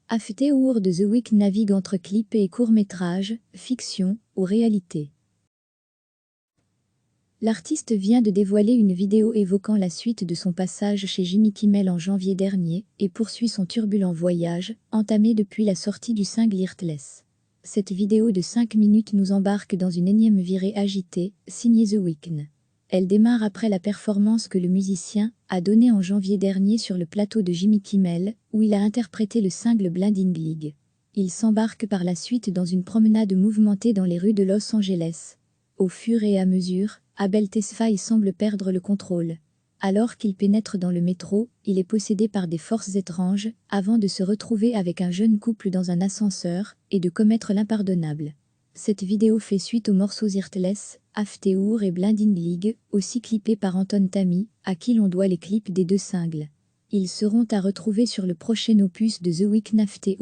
After de The Week navigue entre clips et courts-métrages, fiction ou réalité. L'artiste vient de dévoiler une vidéo évoquant la suite de son passage chez Jimmy Kimmel en janvier dernier et poursuit son turbulent voyage, entamé depuis la sortie du single Heartless. Cette vidéo de 5 minutes nous embarque dans une énième virée agitée, signée The Weeknd. Elle démarre après la performance que le musicien a donnée en janvier dernier sur le plateau de Jimmy Kimmel, où il a interprété le single Blinding League. Il s'embarque par la suite dans une promenade mouvementée dans les rues de Los Angeles. Au fur et à mesure, Abel Tesfaye semble perdre le contrôle. Alors qu'il pénètre dans le métro, il est possédé par des forces étranges, avant de se retrouver avec un jeune couple dans un ascenseur, et de commettre l'impardonnable. Cette vidéo fait suite aux morceaux Heartless, After et Blinding League, aussi clippés par Anton Tamy, à qui l'on doit les clips des deux singles. Ils seront à retrouver sur le prochain opus de The Weeknd After,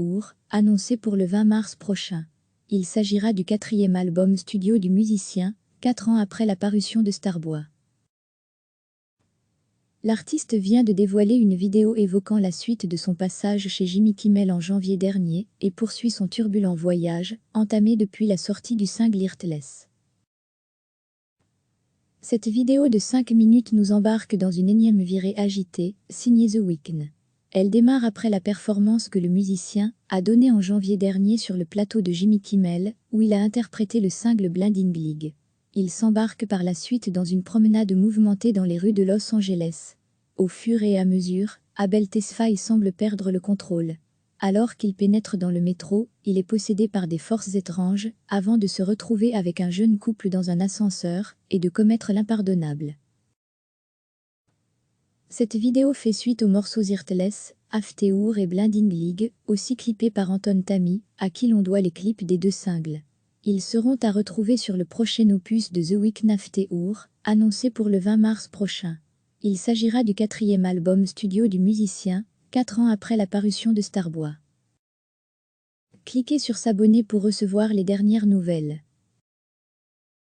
annoncé pour le 20 mars prochain. Il s'agira du 4e album studio du musicien, 4 ans après la parution de Starboy. L'artiste vient de dévoiler une vidéo évoquant la suite de son passage chez Jimmy Kimmel en janvier dernier et poursuit son turbulent voyage, entamé depuis la sortie du single Heartless. Cette vidéo de 5 minutes nous embarque dans une énième virée agitée, signée The Weeknd. Elle démarre après la performance que le musicien a donnée en janvier dernier sur le plateau de Jimmy Kimmel, où il a interprété le single Blinding League. Il s'embarque par la suite dans une promenade mouvementée dans les rues de Los Angeles. Au fur et à mesure, Abel Tesfaye semble perdre le contrôle. Alors qu'il pénètre dans le métro, il est possédé par des forces étranges, avant de se retrouver avec un jeune couple dans un ascenseur, et de commettre l'impardonnable. Cette vidéo fait suite aux morceaux Heartless, After et Blinding League, aussi clippés par Anton Tamy, à qui l'on doit les clips des deux singles. Ils seront à retrouver sur le prochain opus de The Weeknd After, annoncé pour le 20 mars prochain. Il s'agira du 4e album studio du musicien, 4 ans après la parution de Starboy. Cliquez sur s'abonner pour recevoir les dernières nouvelles.